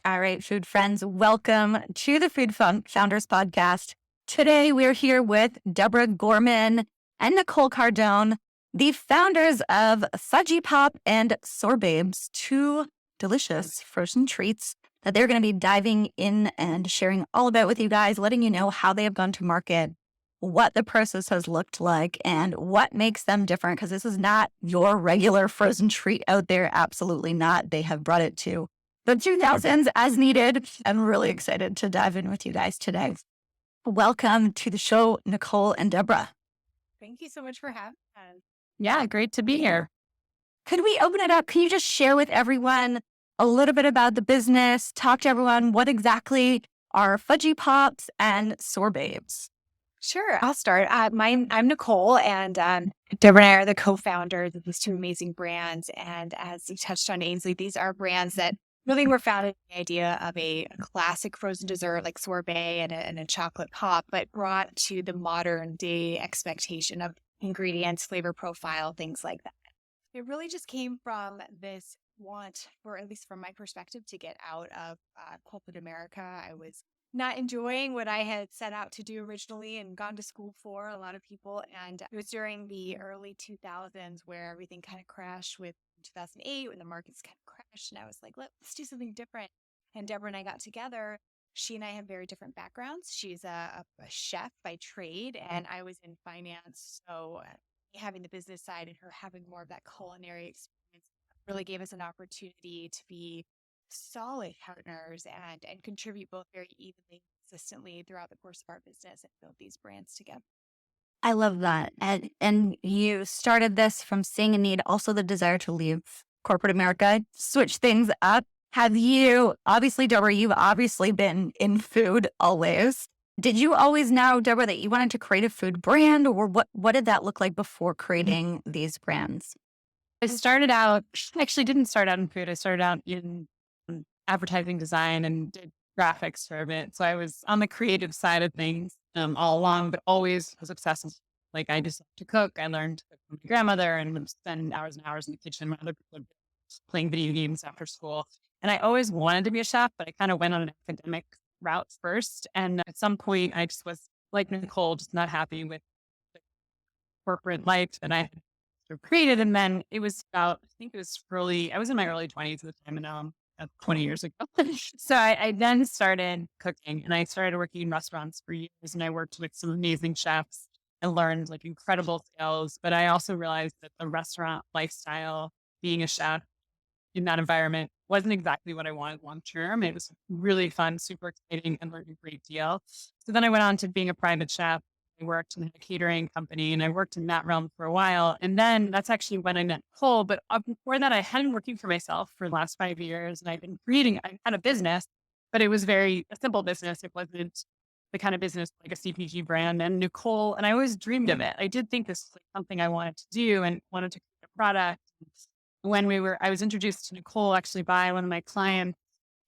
All right, food friends, welcome to the Founders Podcast. Today, we're here with Deborah Gorman and Nicole Cardone, the founders of Fudgy Pop and SorBabes, two delicious frozen treats that they're going to be diving in and sharing all about with you guys, letting you know how they have gone to market, what the process has looked like, and what makes them different, because this is not your regular frozen treat out there. Absolutely not. They have brought it to the 2000s as needed. I'm really excited to dive in with you guys today. Welcome to the show, Nicole and Deborah. Thank you so much for having us. Yeah, great to be here. Could we open it up? Can you just share with everyone a little bit about the business? Talk to everyone what exactly are Fudgy Pops and SorBabes? Sure, I'll start. I'm Nicole, and Deborah and I are the co-founders of these two amazing brands. And as you touched on, Ainsley, these are brands that really were founded on the idea of a classic frozen dessert like sorbet and a chocolate pop, but brought to the modern day expectation of ingredients, flavor profile, things like that. It really just came from this want, or at least from my perspective, to get out of corporate America. I was not enjoying what I had set out to do originally and gone to school for, a lot of people. And it was during the early 2000s where everything kind of crashed with 2008 when the markets kind of crashed. And I was like, let's do something different. And Deborah and I got together. She and I have very different backgrounds. She's a chef by trade, and I was in finance. So having the business side and her having more of that culinary experience really gave us an opportunity to be solid partners and contribute both very evenly, consistently throughout the course of our business and build these brands together. I love that. And you started this from seeing a need, also the desire to leave corporate America, switch things up. Have you, obviously, Deborah, you've obviously been in food always. Did you always know, Deborah, that you wanted to create a food brand, or what did that look like before creating these brands? I actually didn't start out in food. I started out in advertising design and did graphics for a bit. So I was on the creative side of things all along, but always was obsessed with, like, I just loved to cook. I learned to cook from my grandmother and would spend hours and hours in the kitchen when other people would be playing video games after school. And I always wanted to be a chef, but I kind of went on an academic route first. And at some point, I just was like Nicole, just not happy with the corporate life that I had sort of created. And then it was about, I was in my early 20s at the time, and now I'm at 20 years ago. So I then started cooking, and I started working in restaurants for years, and I worked with some amazing chefs and learned like incredible skills. But I also realized that the restaurant lifestyle, being a chef in that environment, wasn't exactly what I wanted long term. It was really fun, super exciting, and learned a great deal. So then I went on to being a private chef. I worked in a catering company, and I worked in that realm for a while. And then that's actually when I met Nicole. But before that, I had been working for myself for the last 5 years, and I had a business, but it was a simple business. It wasn't the kind of business like a CPG brand. And Nicole, and I always dreamed of it. I did think this was like something I wanted to do and wanted to create a product. I was introduced to Nicole actually by one of my clients,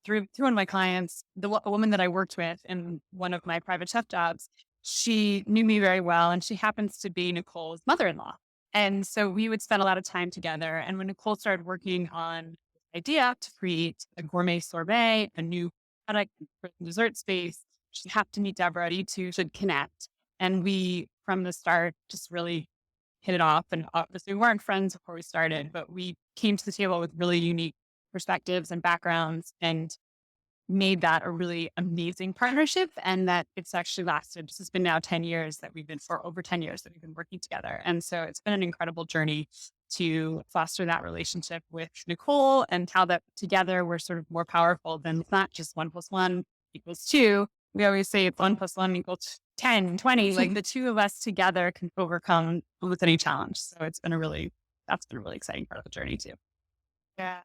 through one of my clients, a woman that I worked with in one of my private chef jobs. She knew me very well, and she happens to be Nicole's mother-in-law. And so we would spend a lot of time together. And when Nicole started working on the idea to create a gourmet sorbet, a new product for the dessert space, she happened to meet Deborah. You two should connect. And we, from the start, just really hit it off. And obviously we weren't friends before we started, but we came to the table with really unique perspectives and backgrounds and made that a really amazing partnership. And that it's actually lasted. This has been now 10 years that over 10 years that we've been working together. And so it's been an incredible journey to foster that relationship with Nicole, and how that together we're sort of more powerful than, it's not just 1 + 1 = 2. We always say it's 1 + 1 = 10, 20, like the two of us together can overcome almost any challenge. So that's been a really exciting part of the journey too. Yeah.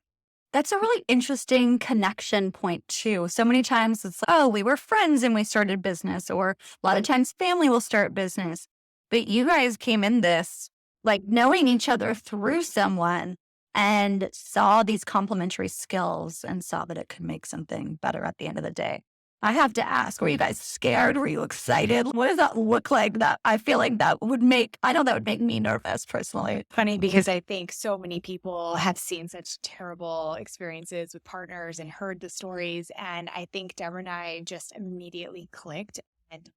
That's a really interesting connection point too. So many times it's like, oh, we were friends and we started business, or a lot of times family will start business. But you guys came in this like knowing each other through someone and saw these complementary skills and saw that it could make something better at the end of the day. I have to ask, were you guys scared? Were you excited? What does that look like? That I feel like I know that would make me nervous personally. Funny because I think so many people have seen such terrible experiences with partners and heard the stories. And I think Deborah and I just immediately clicked. And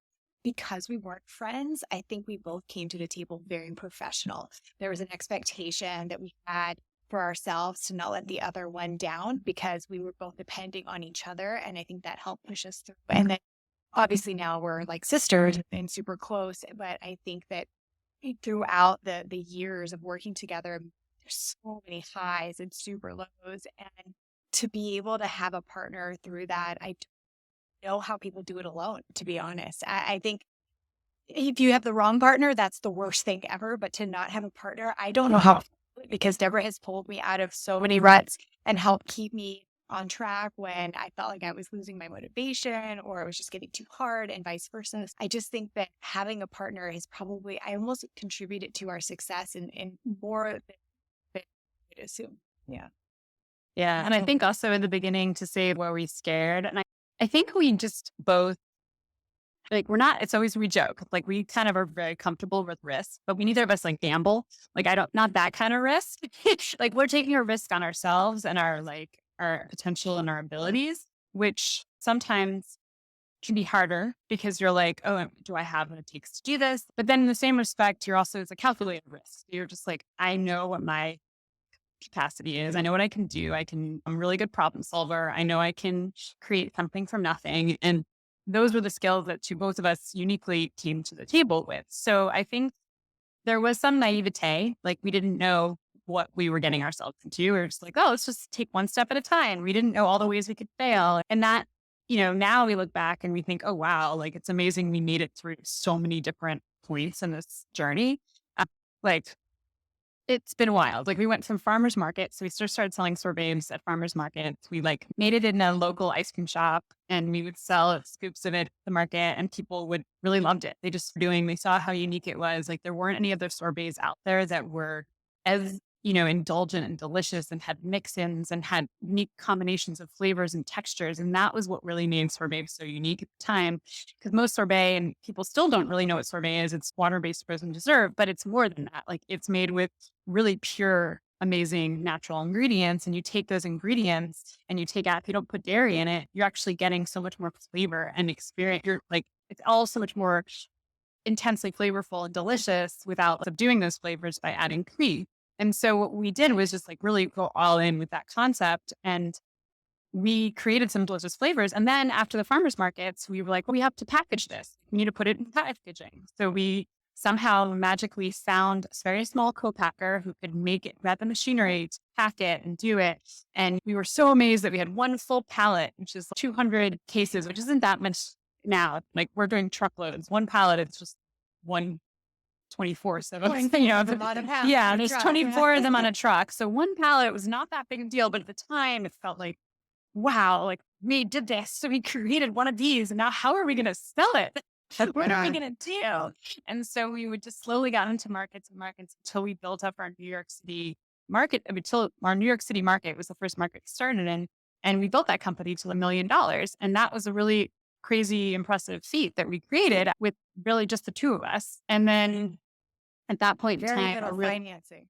because we weren't friends, I think we both came to the table very professional. There was an expectation that we had for ourselves to not let the other one down because we were both depending on each other. And I think that helped push us through. And then obviously now we're like sisters and super close. But I think that throughout the years of working together, there's so many highs and super lows. And to be able to have a partner through that, I don't know how people do it alone, to be honest. I think if you have the wrong partner, that's the worst thing ever. But to not have a partner, I don't know how, because Deborah has pulled me out of so many ruts and helped keep me on track when I felt like I was losing my motivation or it was just getting too hard and vice versa. I just think that having a partner has probably, I almost contributed to our success in more than I'd assume. Yeah. Yeah. And I think also in the beginning to say, were we scared? And I think we just both, like, it's always, we joke, like we kind of are very comfortable with risk, but we neither of us like gamble. Like not that kind of risk. Like we're taking a risk on ourselves and our potential and our abilities, which sometimes can be harder because you're like, oh, do I have what it takes to do this? But then in the same respect, it's a calculated risk. You're just like, I know what my capacity is. I know what I can do. I'm a really good problem solver. I know I can create something from nothing. And those were the skills that both of us uniquely came to the table with. So I think there was some naivete, like we didn't know what we were getting ourselves into. We were just like, oh, let's just take one step at a time. We didn't know all the ways we could fail. And that, now we look back and we think, oh, wow, like it's amazing we made it through so many different points in this journey. Like it's been wild. Like we went from farmers market. So we started selling SorBabes at farmers markets. We made it in a local ice cream shop and we would sell scoops of it at the market and people really loved it. They saw how unique it was. Like there weren't any other SorBabes out there that were as, indulgent and delicious and had mix-ins and had unique combinations of flavors and textures. And that was what really made SorBabes so unique at the time. Because most sorbet, and people still don't really know what sorbet is, it's water-based frozen dessert, but it's more than that. Like it's made with really pure, amazing natural ingredients. And you take those ingredients and if you don't put dairy in it, you're actually getting so much more flavor and experience. It's all so much more intensely flavorful and delicious without subduing those flavors by adding cream. And so what we did was just really go all in with that concept. And we created some delicious flavors. And then after the farmers markets, we were like, well, we have to package this. We need to put it in packaging. So we somehow magically found a very small co-packer who could make it, who had the machinery to pack it and do it. And we were so amazed that we had one full pallet, which is 200 cases, which isn't that much now. Like we're doing truckloads. One pallet, it's just 124. So, there's 24 of them on a truck. So one pallet was not that big a deal, but at the time it felt like, wow, like we did this. So we created one of these and now how are we going to sell it? What are we going to do? And so we would just slowly got into markets until we built up our New York City market. Until our New York City market was the first market we started in. And we built that company to $1 million. And that was a really crazy, impressive feat that we created with really just the two of us. And then at that point in time,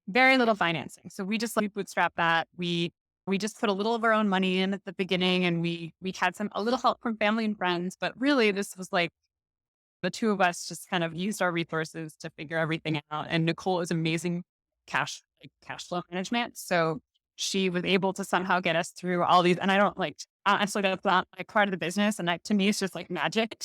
very little financing. So we just bootstrapped that. We just put a little of our own money in at the beginning and we had a little help from family and friends, but really this was the two of us just kind of used our resources to figure everything out. And Nicole is amazing cash flow management. So she was able to somehow get us through all these. And I don't honestly, that's not part of the business. And to me, it's just magic.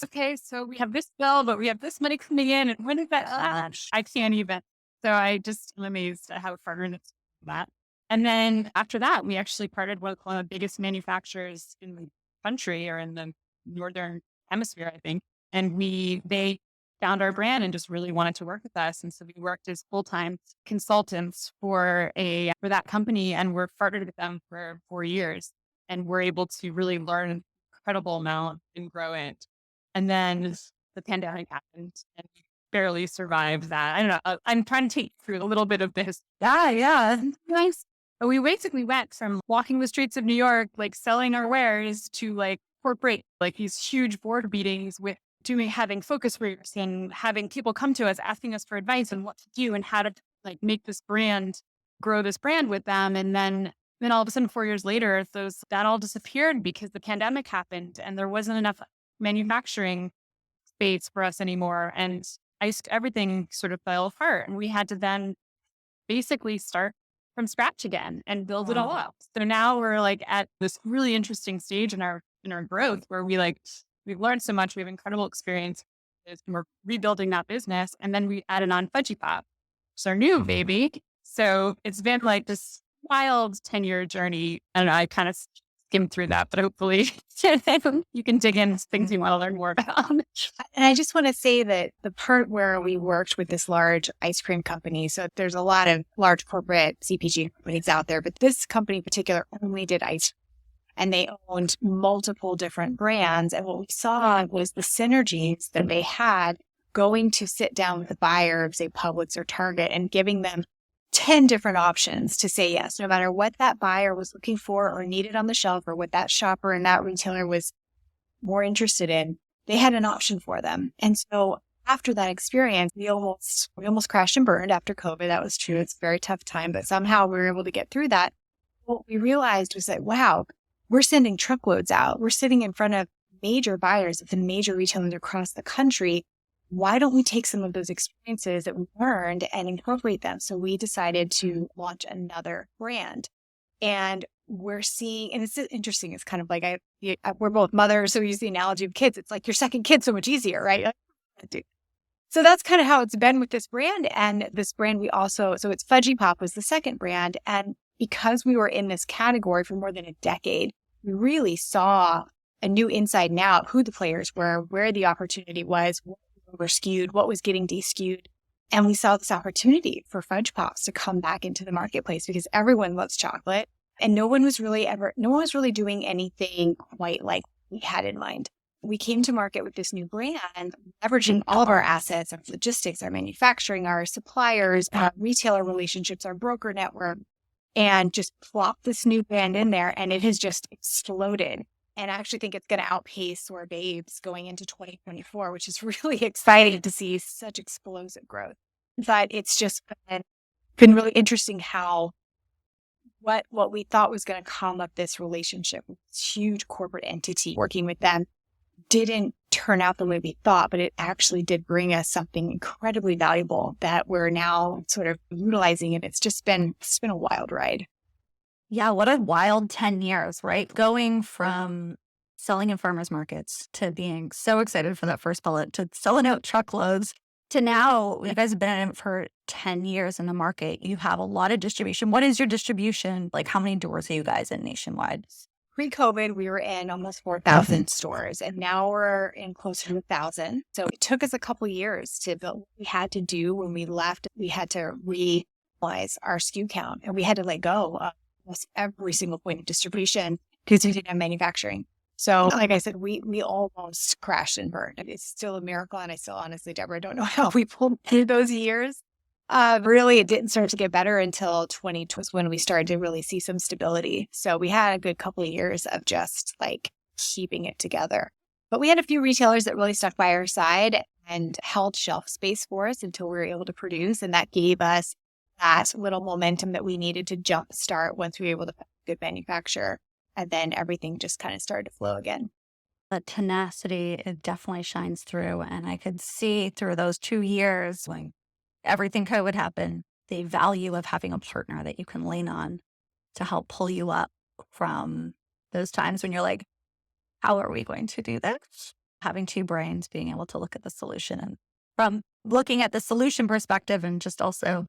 Okay, so we have this bill, but we have this money coming in. And when is that? I can't even. So I just am amazed at how far it's that. And then after that, we actually partnered with one of the biggest manufacturers in the country or in the Northern Hemisphere, I think. And they found our brand and just really wanted to work with us. And so we worked as full-time consultants for that company and we're partnered with them for 4 years. And we're able to really learn an incredible amount and grow it. And then the pandemic happened and we barely survived that. I don't know. I'm trying to take you through a little bit of this. Yeah. Nice. But we basically went from walking the streets of New York, selling our wares to corporate, like these huge board meetings with having focus groups and having people come to us asking us for advice on what to do and how to like make this brand, grow this brand with them. And then all of a sudden, 4 years later, that all disappeared because the pandemic happened and there wasn't enough manufacturing space for us anymore. And everything sort of fell apart. And we had to then basically start from scratch again and build it all up. So now we're like at this really interesting stage in our growth where we've learned so much. We have incredible experience. And we're rebuilding that business. And then we added on Fudgy Pop. It's our new baby. So it's been like this wild 10-year journey. I don't know, I kind of skimmed through that, but hopefully you can dig in things you want to learn more about. And I just want to say that the part where we worked with this large ice cream company, so there's a lot of large corporate CPG companies out there, but this company in particular only did ice cream. And they owned multiple different brands. And what we saw was the synergies that they had going to sit down with the buyer of, say, Publix or Target and giving them 10 different options to say yes, no matter what that buyer was looking for or needed on the shelf or what that shopper and that retailer was more interested in, they had an option for them. And so after that experience, we almost crashed and burned after COVID. That was true. It's a very tough time, but somehow we were able to get through that. What we realized was that, wow, we're sending truckloads out. We're sitting in front of major buyers of the major retailers across the country. Why don't we take some of those experiences that we learned and incorporate them? So we decided to launch another brand. And we're seeing, and it's interesting, it's kind of like we're both mothers, so we use the analogy of kids. It's like your second kid's so much easier, right? So that's kind of how it's been with this brand. And this brand so it's Fudgy Pop was the second brand. And because we were in this category for more than a decade, we really saw a new inside and out who the players were, where the opportunity was, what were skewed, what was getting de-skewed. And we saw this opportunity for Fudge Pops to come back into the marketplace because everyone loves chocolate and no one was really doing anything quite like we had in mind. We came to market with this new brand, leveraging all of our assets, our logistics, our manufacturing, our suppliers, our retailer relationships, our broker network, and just plop this new brand in there, and it has just exploded. And I actually think it's going to outpace SorBabes going into 2024, which is really exciting to see such explosive growth. But it's just been really interesting how what we thought was going to come of this relationship with this huge corporate entity working with them didn't turn out the way we thought, but it actually did bring us something incredibly valuable that we're now sort of utilizing. And it's been a wild ride. Yeah, what a wild 10 years, right? Going from selling in farmers markets to being so excited for that first pellet to selling out truckloads to now you guys have been in it for 10 years in the market. You have a lot of distribution. What is your distribution? Like how many doors are you guys in nationwide? Pre-COVID, we were in almost 4,000 stores, and now we're in closer to 1,000. So it took us a couple years to build what we had to do when we left. We had to realize our SKU count, and we had to let go of almost every single point of distribution because we didn't have manufacturing. So like I said, we almost crashed and burned. It's still a miracle, and I still honestly, Deborah, don't know how we pulled through those years. Really, it didn't start to get better until 2020 was when we started to really see some stability. So we had a good couple of years of just like keeping it together. But we had a few retailers that really stuck by our side and held shelf space for us until we were able to produce. And that gave us that little momentum that we needed to jumpstart once we were able to find a good manufacturer. And then everything just kind of started to flow again. The tenacity, it definitely shines through. And I could see through those 2 years when everything would happen, the value of having a partner that you can lean on to help pull you up from those times when you're like, how are we going to do this? Having two brains, being able to look at the solution and from looking at the solution perspective and just also,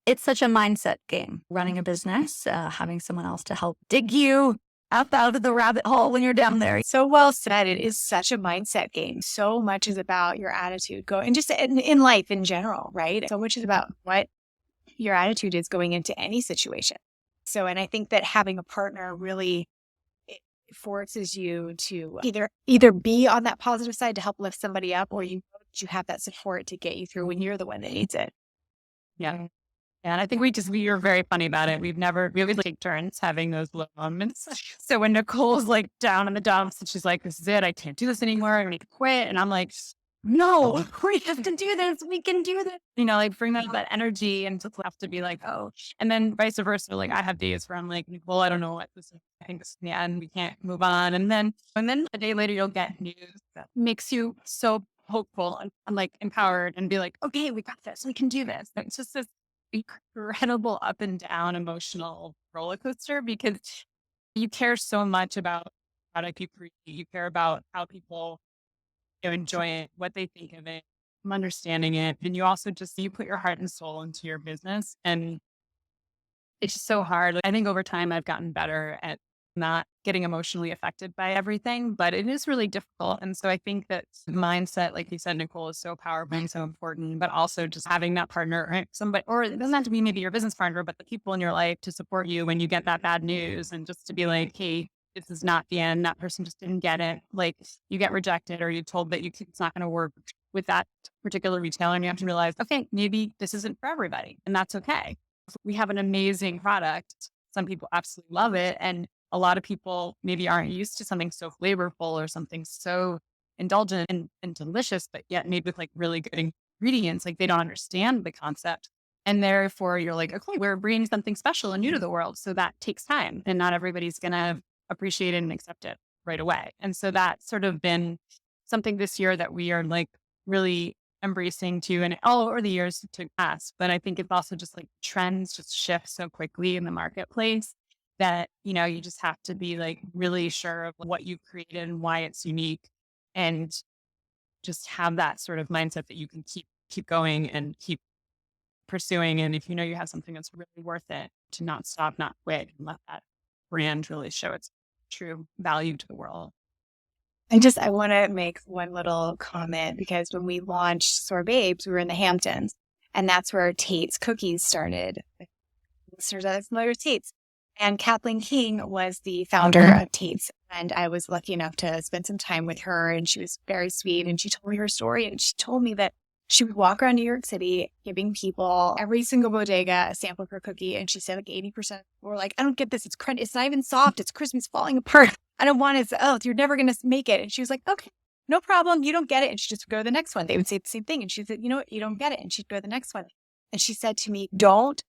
it's such a mindset game, running a business, having someone else to help dig you up out of the rabbit hole when you're down there. So well said. It is such a mindset game. So much is about your attitude and just in life in general, right? So much is about what your attitude is going into any situation. So, and I think that having a partner really it forces you to either be on that positive side to help lift somebody up, or you have that support to get you through when you're the one that needs it. Yeah. And I think we are very funny about it. We always take turns having those low moments. So when Nicole's like down in the dumps and she's like, this is it, I can't do this anymore, I need to quit. And I'm like, no, we have to do this. We can do this. Like bring that energy and just have to be like, oh, and then vice versa. Like I have days where I'm like, Nicole, I don't know what this is. I think this is the end. We can't move on. And then a day later, you'll get news that makes you so hopeful and like empowered and be like, okay, we got this. We can do this. It's just this incredible up and down emotional roller coaster because you care so much about the product you create. You care about how people enjoy it, what they think of it, understanding it. And you also you put your heart and soul into your business. And it's just so hard. I think over time I've gotten better at not getting emotionally affected by everything, but it is really difficult. And so I think that mindset, like you said, Nicole, is so powerful and so important, but also just having that partner, right? Somebody, or it doesn't have to be maybe your business partner, but the people in your life to support you when you get that bad news and just to be like, hey, this is not the end. That person just didn't get it. Like you get rejected or you're told that it's not going to work with that particular retailer. And you have to realize, okay, maybe this isn't for everybody. And that's okay. We have an amazing product. Some people absolutely love it. And a lot of people maybe aren't used to something so flavorful or something so indulgent and delicious, but yet made with like really good ingredients. Like they don't understand the concept. And therefore you're like, okay, we're bringing something special and new to the world. So that takes time and not everybody's going to appreciate it and accept it right away. And so that's sort of been something this year that we are like really embracing too, and all over the years to pass. But I think it's also just like trends just shift so quickly in the marketplace that, you just have to be like really sure of what you've created and why it's unique and just have that sort of mindset that you can keep going and keep pursuing. And if you know you have something that's really worth it, to not stop, not quit, and let that brand really show its true value to the world. I want to make one little comment because when we launched SorBabes, we were in the Hamptons, and that's where Tate's Cookies started. Listeners are familiar with Tate's. And Kathleen King was the founder of Tate's. And I was lucky enough to spend some time with her, and she was very sweet. And she told me her story, and she told me that she would walk around New York City giving people, every single bodega, a sample of her cookie. And she said like 80% were like, I don't get this. It's crunchy. It's not even soft. It's crispy. It's falling apart. I don't want it. Oh, you're never going to make it. And she was like, okay, no problem. You don't get it. And she'd just go to the next one. They would say the same thing. And she said, you know what? You don't get it. And she'd go to the next one. And she said to me, don't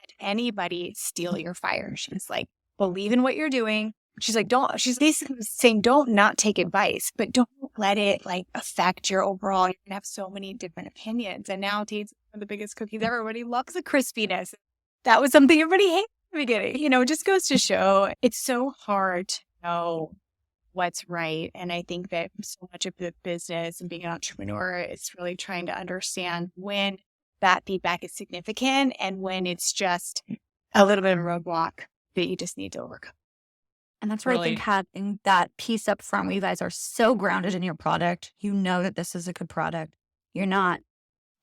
let anybody steal your fire. She was like, believe in what you're doing. She's like, she's basically saying, don't not take advice, but don't let it like affect your overall. You can have so many different opinions. And now Tate's one of the biggest cookies ever. Everybody loves the crispiness. That was something everybody hated in the beginning. It just goes to show it's so hard to know what's right. And I think that so much of the business and being an entrepreneur is really trying to understand when that feedback is significant and when it's just a little bit of a roadblock that you just need to overcome. And that's where I think having that piece up front where you guys are so grounded in your product, you know that this is a good product. You're not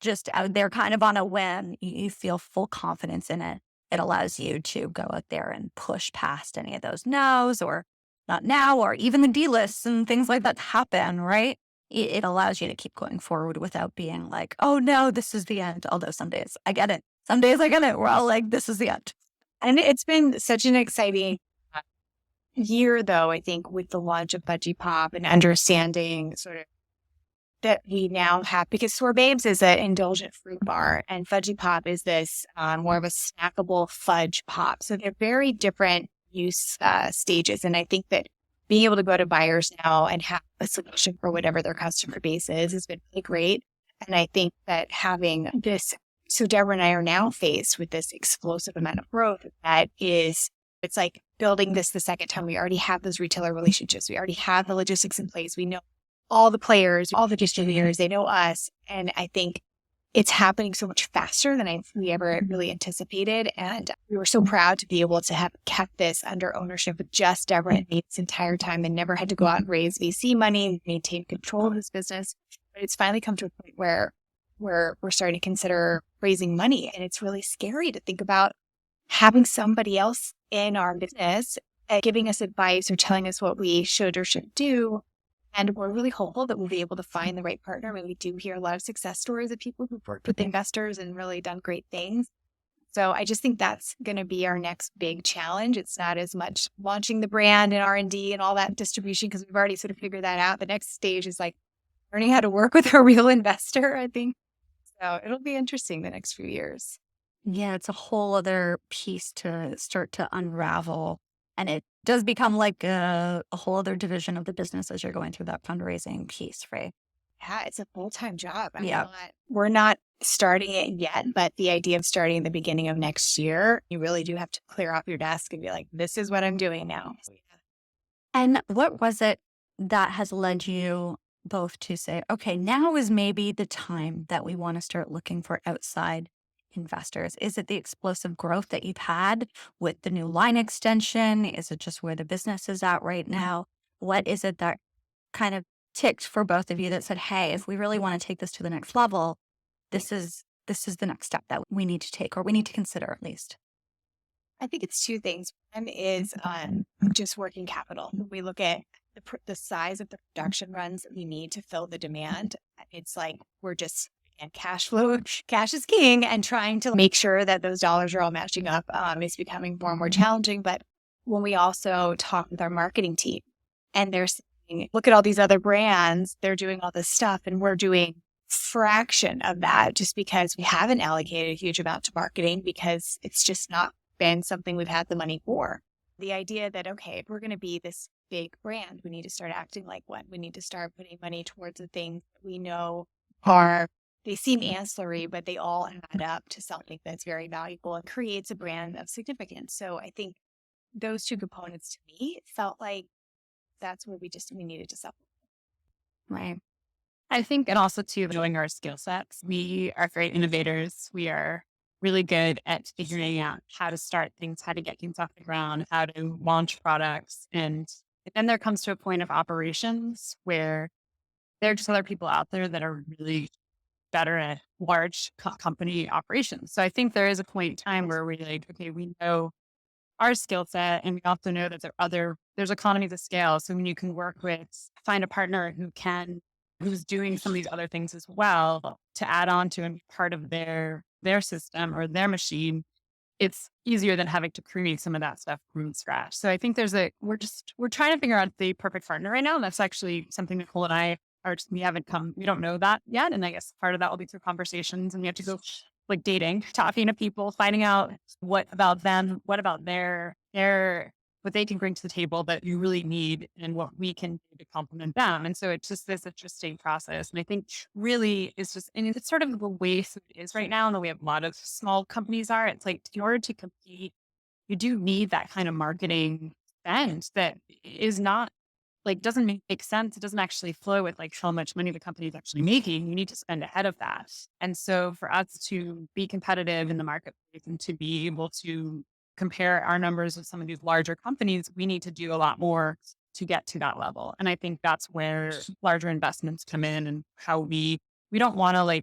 just out there kind of on a whim. You feel full confidence in it. It allows you to go out there and push past any of those no's or not now, or even the D-lists and things like that happen, right? It allows you to keep going forward without being like, oh no, this is the end. Although some days I get it. Some days I get it. We're all like, this is the end. And it's been such an exciting year, though, I think, with the launch of Fudgy Pop and understanding sort of that we now have, because SorBabes is an indulgent fruit bar and Fudgy Pop is this more of a snackable fudge pop. So they're very different use stages. And I think that being able to go to buyers now and have a solution for whatever their customer base is has been really great. And I think that having this, so Deborah and I are now faced with this explosive amount of growth that is, it's like building this the second time. We already have those retailer relationships. We already have the logistics in place. We know all the players, all the distributors, they know us. And I think it's happening so much faster than we ever really anticipated. And we were so proud to be able to have kept this under ownership with just Deborah and me this entire time and never had to go out and raise VC money and maintain control of this business. But it's finally come to a point where we're starting to consider raising money. And it's really scary to think about having somebody else in our business giving us advice or telling us what we should or shouldn't do. And we're really hopeful that we'll be able to find the right partner. I mean, we do hear a lot of success stories of people who've worked with investors and really done great things. So I just think that's going to be our next big challenge. It's not as much launching the brand and R&D and all that distribution, because we've already sort of figured that out. The next stage is like learning how to work with a real investor, I think. So it'll be interesting the next few years. Yeah, it's a whole other piece to start to unravel. And it does become like a whole other division of the business as you're going through that fundraising piece, right? Yeah, it's a full-time job. Yeah. We're not starting it yet, but the idea of starting at the beginning of next year, you really do have to clear off your desk and be like, this is what I'm doing now. So, yeah. And what was it that has led you both to say, okay, now is maybe the time that we want to start looking for outside investors? Is it the explosive growth that you've had with the new line extension? Is it just where the business is at right now? What is it that kind of ticked for both of you that said, hey, if we really want to take this to the next level, this is the next step that we need to take, or we need to consider at least? I think it's two things. One is just working capital. We look at the size of the production runs that we need to fill the demand. It's like we're just, and cash flow, cash is king, and trying to make sure that those dollars are all matching up is becoming more and more challenging. But when we also talk with our marketing team and they're saying, look at all these other brands, they're doing all this stuff and we're doing fraction of that just because we haven't allocated a huge amount to marketing because it's just not been something we've had the money for. The idea that, okay, if we're going to be this big brand, we need to start acting like one. We need to start putting money towards the things we know they seem ancillary, but they all add up to something that's very valuable and creates a brand of significance. So I think those two components to me felt like that's where we needed to supplement. Right. I think, and also too, knowing our skill sets, we are great innovators. We are really good at figuring out how to start things, how to get things off the ground, how to launch products. And then there comes to a point of operations where there are just other people out there that are really better at large company operations. So I think there is a point in time where we're like, okay, we know our skill set, and we also know that there's economies of scale. So when you can find a partner who's doing some of these other things as well to add on to and be part of their system or their machine, it's easier than having to create some of that stuff from scratch. So I think we're trying to figure out the perfect partner right now. And that's actually something Nicole and I we don't know that yet. And I guess part of that will be through conversations, and we have to go like dating, talking to people, finding out what about them, what about what they can bring to the table that you really need and what we can do to complement them. And so it's just this interesting process. And I think really it's sort of the way it is right now and the way a lot of small companies are. It's like, in order to compete, you do need that kind of marketing spend that is not doesn't make sense. It doesn't actually flow with how much money the company is actually making. You need to spend ahead of that. And so for us to be competitive in the marketplace and to be able to compare our numbers with some of these larger companies, we need to do a lot more to get to that level. And I think that's where larger investments come in, and how we don't want to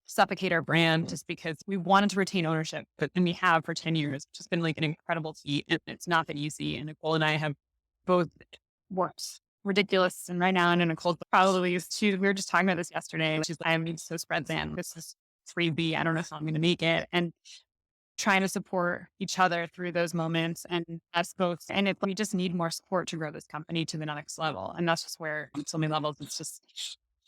suffocate our brand just because we wanted to retain ownership, and we have for 10 years. It's just been an incredible feat. And it's not that easy. And Nicole and I have both worked ridiculous. And right now, and Nicole probably is too. We were just talking about this yesterday. She's like, I'm so spread thin. This is 3B. I don't know if I'm going to make it. And trying to support each other through those moments. And that's both. And we just need more support to grow this company to the next level. And that's just where on so many levels,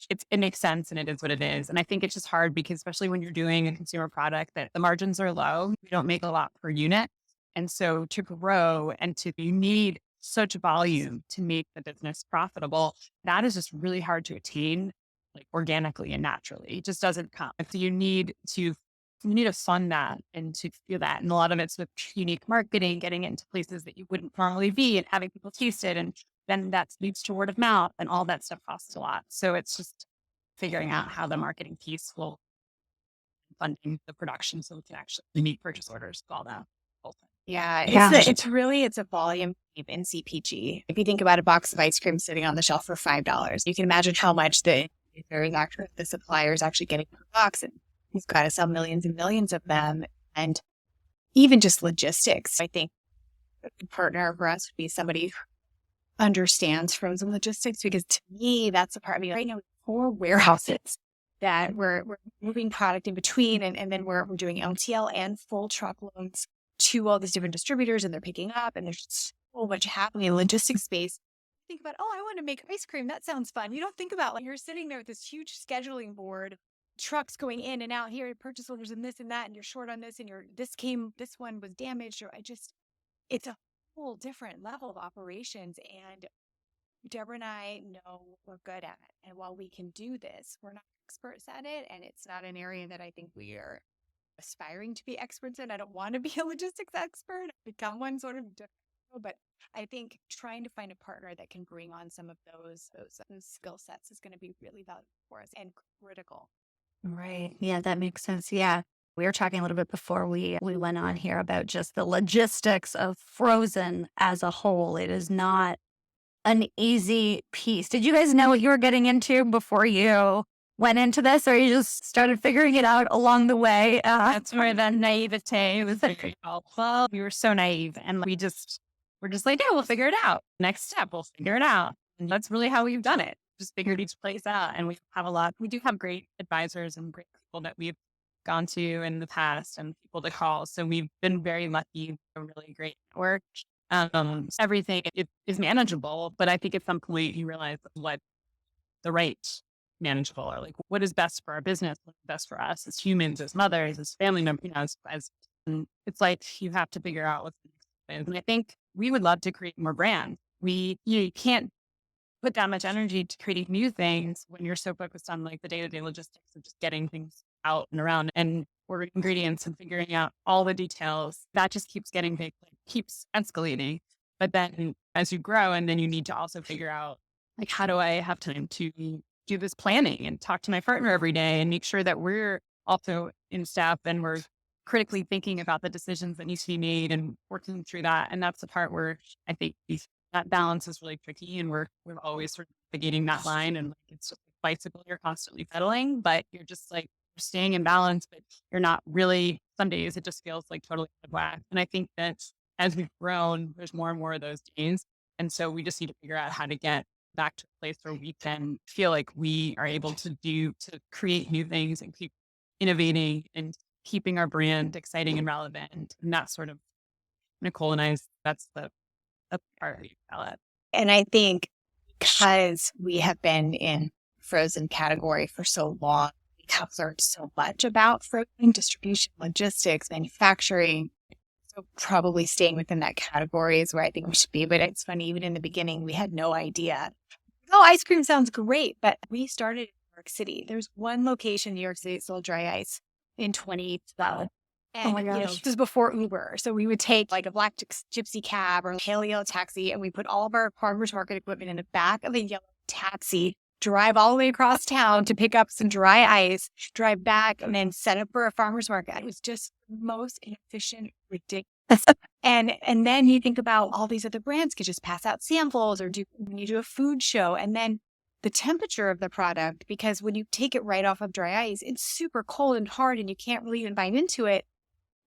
it makes sense, and it is what it is. And I think it's just hard because especially when you're doing a consumer product that the margins are low, we don't make a lot per unit. And so to grow you need such volume to make the business profitable. That is just really hard to attain organically and naturally. It just doesn't come. So you need to fund that and to feel that. And a lot of it's with unique marketing, getting it into places that you wouldn't normally be and having people taste it. And then that leads to word of mouth, and all that stuff costs a lot. So it's just figuring out how the marketing piece will funding the production so we can actually meet purchase orders, all that. Yeah, it's a volume in CPG. If you think about a box of ice cream sitting on the shelf for $5, you can imagine how much the supplier is actually getting per box, and he's got to sell millions and millions of them. And even just logistics, I think a good partner for us would be somebody who understands frozen logistics, because to me, that's the part. I mean, right now, 4 warehouses that we're moving product in between, and then we're doing LTL and full truckloads to all these different distributors, and they're picking up, and there's so much happening in logistics space. Think about, oh, I want to make ice cream. That sounds fun. You don't think about, like, you're sitting there with this huge scheduling board, trucks going in and out here, purchase orders and this and that, and you're short on this, and this one was damaged, or it's a whole different level of operations. And Deborah and I know we're good at it. And while we can do this, we're not experts at it. And it's not an area that I think we are aspiring to be experts in. I don't want to be a logistics expert, become one sort of, but I think trying to find a partner that can bring on some of those skill sets is going to be really valuable for us and critical. Right. Yeah, that makes sense. Yeah. We were talking a little bit before we went on here about just the logistics of frozen as a whole. It is not an easy piece. Did you guys know what you were getting into before you went into this, or you just started figuring it out along the way? That's where the naivete was like, well, we were so naive, and we're just like, yeah, we'll figure it out. Next step, we'll figure it out. And that's really how we've done it. Just figured each place out. And we do have great advisors and great people that we've gone to in the past and people to call. So we've been very lucky, a really great network. Everything is manageable, but I think at some point you realize what the right manageable are, like what is best for our business, what's best for us as humans, as mothers, as family members, and it's like you have to figure out what's the next thing. And I think we would love to create more brands. You can't put that much energy to creating new things when you're so focused on like the day-to-day logistics of just getting things out and around and ordering ingredients and figuring out all the details. That just keeps getting big, like keeps escalating. But then as you grow, and then you need to also figure out, like, how do I have time to do this planning and talk to my partner every day and make sure that we're also in step and we're critically thinking about the decisions that need to be made and working through that. And that's the part where I think that balance is really tricky, and we're always sort of navigating that line, and like it's just like bicycle, you're constantly pedaling, but you're just like you're staying in balance, but you're not really. Some days it just feels like totally out of whack. And I think that as we've grown, there's more and more of those days, and so we just need to figure out how to get back to a place where we can feel like we are able to create new things and keep innovating and keeping our brand exciting and relevant. And that's sort of Nicole and I's. That's the part we fell at. And I think because we have been in frozen category for so long, we have learned so much about frozen distribution, logistics, manufacturing. So probably staying within that category is where I think we should be. But it's funny, even in the beginning, we had no idea. Oh, ice cream sounds great. But we started in New York City. There's one location in New York City that sold dry ice in 2012. And, Oh my gosh. this was before Uber. So we would take like a black gypsy cab or a paleo taxi, and we put all of our farmers market equipment in the back of a yellow taxi, drive all the way across town to pick up some dry ice, drive back, and then set up for a farmer's market. It was just the most inefficient, ridiculous. And then you think about all these other brands could just pass out samples or when you do a food show, and then the temperature of the product, because when you take it right off of dry ice, it's super cold and hard and you can't really even bite into it.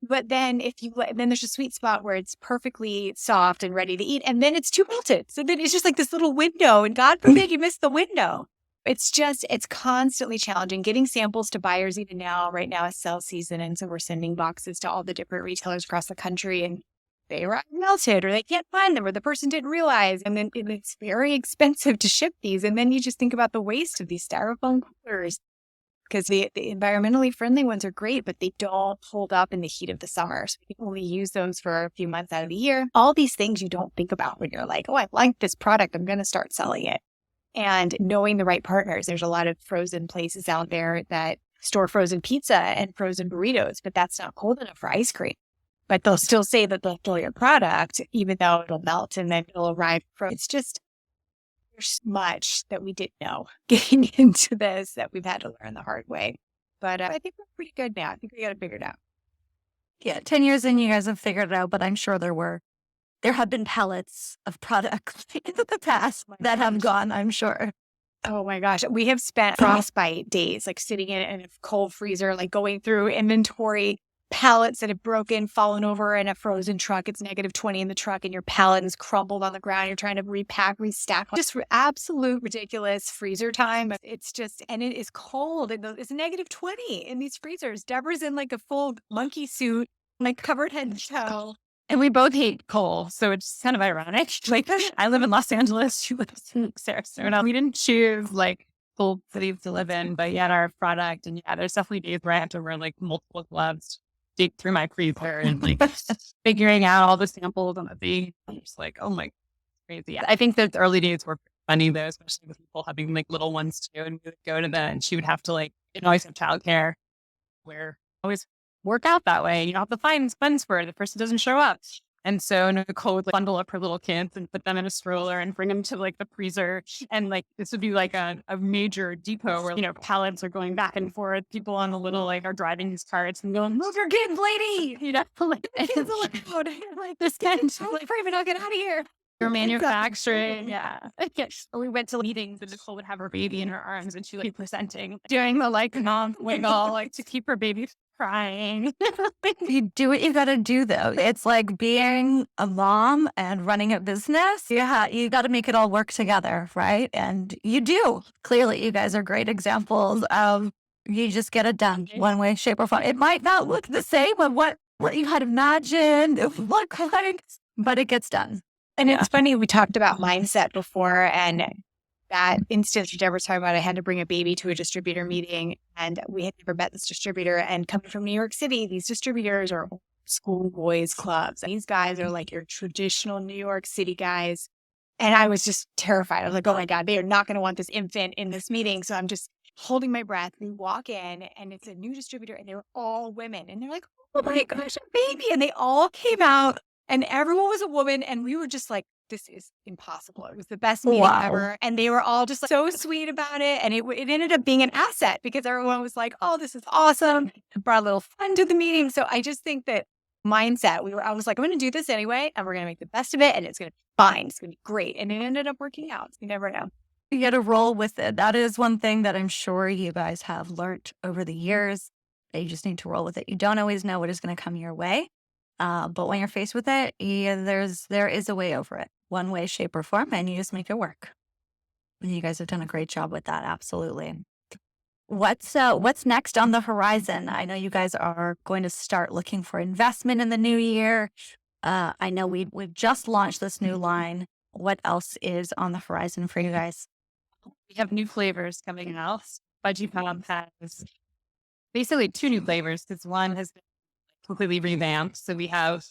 But then then there's a sweet spot where it's perfectly soft and ready to eat, and then it's too melted. So then it's just like this little window, and God forbid you miss the window. It's constantly challenging getting samples to buyers. Even now, right now is sale season, and so we're sending boxes to all the different retailers across the country, and they are melted or they can't find them or the person didn't realize. And then it's very expensive to ship these. And then you just think about the waste of these styrofoam coolers. Because the environmentally friendly ones are great, but they don't hold up in the heat of the summer. So you can only use those for a few months out of the year. All these things you don't think about when you're like, oh, I like this product, I'm going to start selling it. And knowing the right partners. There's a lot of frozen places out there that store frozen pizza and frozen burritos, but that's not cold enough for ice cream. But they'll still say that they'll fill your product, even though it'll melt and then it'll arrive frozen. It's just, there's much that we didn't know getting into this that we've had to learn the hard way. But I think we're pretty good now. I think we got it figured out. Yeah, 10 years in, you guys have figured it out, but I'm sure there have been pallets of products in the past that have gone, I'm sure. Oh my gosh. We have spent frostbite days, like sitting in a cold freezer, like going through inventory pallets that have broken, fallen over in a frozen truck. It's -20 in the truck and your pallet is crumbled on the ground. You're trying to repack, restack. Just absolute ridiculous freezer time. It's just, and it is cold. It's -20 in these freezers. Deborah's in like a full monkey suit, like covered head to toe. And we both hate cold, so it's kind of ironic. Like, I live in Los Angeles. She lives in Sarasota. We didn't choose like cold cities to live in, but yet our product, and yeah, there's definitely days where I have to wear like multiple gloves, dig through my freezer, and like figuring out all the samples on the thing. I'm just like, oh my, crazy. I think the early days were funny though, especially with people having like little ones too, and we would go to them, and she would have to like, didn't always have childcare, where always work out that way. You don't have to find funds for it. The person doesn't show up. And so Nicole would like bundle up her little kids and put them in a stroller and bring them to like the freezer. And like, this would be like a major depot where, you know, pallets are going back and forth. People on the little, like, are driving these carts and going, move your kids, lady. You know, like, Kids are like this kid. I'm like, Raven, I'll get out of here. you're manufacturing. Yeah. We went to meetings and Nicole would have her baby in her arms and she would be presenting, doing the like wiggle, like to keep her baby crying. You do what you got to do, though. It's like being a mom and running a business. Yeah, you got to make it all work together, right? And you do. Clearly, you guys are great examples of you just get it done one way, shape, or form. It might not look the same of what you had imagined it would look like, but it gets done. And it's funny, we talked about mindset before, and that instance Deborah was talking about, I had to bring a baby to a distributor meeting, and we had never met this distributor. And coming from New York City, these distributors are school boys clubs. These guys are like your traditional New York City guys. And I was just terrified. I was like, oh my God, they are not going to want this infant in this meeting. So I'm just holding my breath. We walk in, and it's a new distributor, and they were all women. And they're like, oh my gosh, a baby. And they all came out, and everyone was a woman. And we were just like, this is impossible. It was the best meeting ever. And they were all just like, so sweet about it. And it ended up being an asset because everyone was like, oh, this is awesome. It brought a little fun to the meeting. So I just think that mindset, I was like, I'm going to do this anyway, and we're going to make the best of it. And it's going to be fine. It's going to be great. And it ended up working out. You never know. You got to roll with it. That is one thing that I'm sure you guys have learned over the years. You just need to roll with it. You don't always know what is going to come your way. But when you're faced with it, there is a way over it, one way, shape, or form, and you just make it work. And you guys have done a great job with that. Absolutely. What's next on the horizon? I know you guys are going to start looking for investment in the new year. I know we've just launched this new line. What else is on the horizon for you guys? We have new flavors coming out. Fudgy Pop has basically 2 new flavors because one has been completely revamped. So we have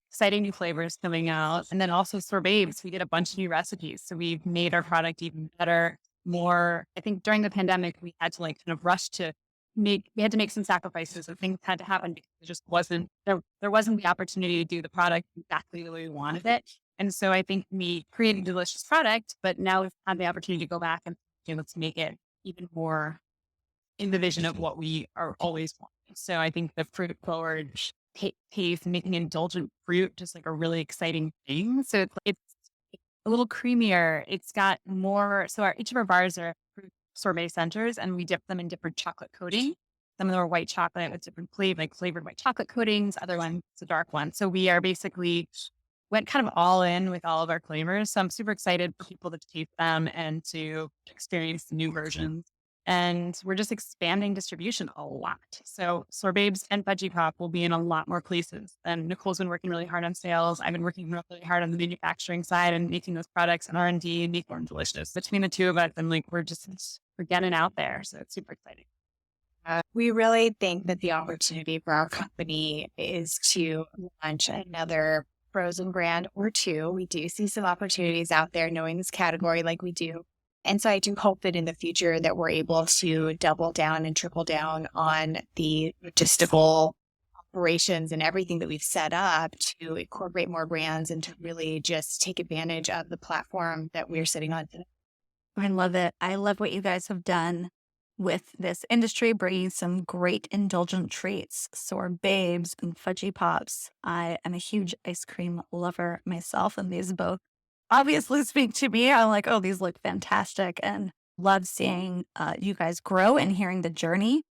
exciting new flavors coming out. And then also SorBabes, we did a bunch of new recipes. So we've made our product even better, more. I think during the pandemic, we had to like kind of rush to we had to make some sacrifices and things had to happen because it just wasn't, there wasn't the opportunity to do the product exactly the way we wanted it. And so I think we created a delicious product, but now we've had the opportunity to go back and let's make it even more in the vision of what we are always wanting. So I think the fruit forward taste, making indulgent fruit, just like a really exciting thing. So it's a little creamier. It's got more. So each of our bars are fruit sorbet centers, and we dip them in different chocolate coating. Some of them are white chocolate with different flavored white chocolate coatings. Other one's a dark one. So we are basically went kind of all in with all of our flavors. So I'm super excited for people to taste them and to experience the new versions. And we're just expanding distribution a lot. So SorBabes and Fudgy Pop will be in a lot more places. And Nicole's been working really hard on sales. I've been working really hard on the manufacturing side and making those products and R&D and make them delicious. Between the two of us, I'm like, we're getting out there. So it's super exciting. We really think that the opportunity for our company is to launch another frozen brand or 2. We do see some opportunities out there knowing this category like we do. And so I do hope that in the future that we're able to double down and triple down on the logistical operations and everything that we've set up to incorporate more brands and to really just take advantage of the platform that we're sitting on today. I love it. I love what you guys have done with this industry, bringing some great indulgent treats. SorBabes and Fudgy Pops. I am a huge ice cream lover myself, and these both obviously speak to me. I'm like, oh, these look fantastic, and love seeing you guys grow and hearing the journey.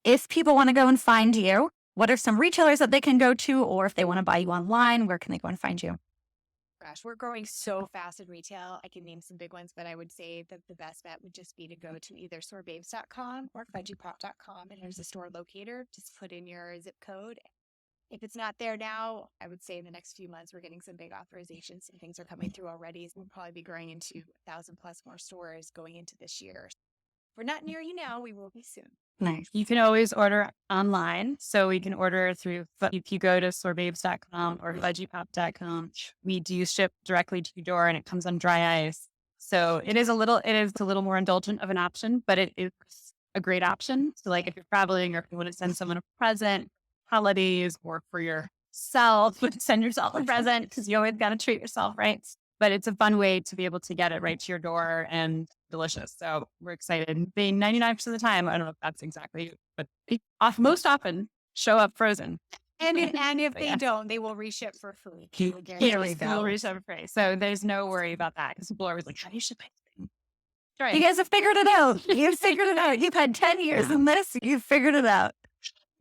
If people want to go and find you, what are some retailers that they can go to, or if they want to buy you online, where can they go and find you? Gosh, we're growing so fast in retail. I can name some big ones, but I would say that the best bet would just be to go to either SorBabes.com or FudgyPop.com, and there's a store locator. Just put in your zip code. If it's not there now, I would say in the next few months, we're getting some big authorizations. Some things are coming through already. So we'll probably be growing into 1,000 plus more stores going into this year. If we're not near you now, we will be soon. Nice. You can always order online. So we can order through, if you go to SorBabes.com or FudgyPop.com, we do ship directly to your door and it comes on dry ice. So it is a little more indulgent of an option, but it is a great option. So like if you're traveling or if you want to send someone a present, holidays, or for yourself, send yourself a present because you always got to treat yourself, right? But it's a fun way to be able to get it right to your door and delicious. So we're excited. They 99% of the time, I don't know if that's exactly, but they most often show up frozen. And if But they yeah. don't, they will reship for free. Here we go. We'll reship for free. So there's no worry about that because people are always like, how do you ship it? Right. You guys have figured it out. You've figured it out. You've had 10 years in this. You've figured it out.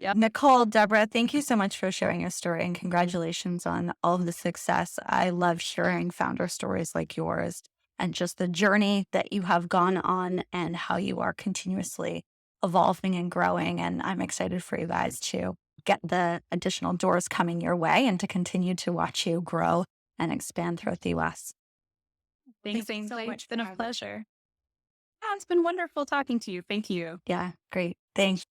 Yep. Nicole, Deborah, thank you so much for sharing your story and congratulations on all of the success. I love hearing founder stories like yours and just the journey that you have gone on and how you are continuously evolving and growing. And I'm excited for you guys to get the additional doors coming your way and to continue to watch you grow and expand throughout the U.S. Thanks so so much much. It's for been a having me. pleasure. Yeah, it's been wonderful talking to you. Thank you. Yeah, great. Thanks.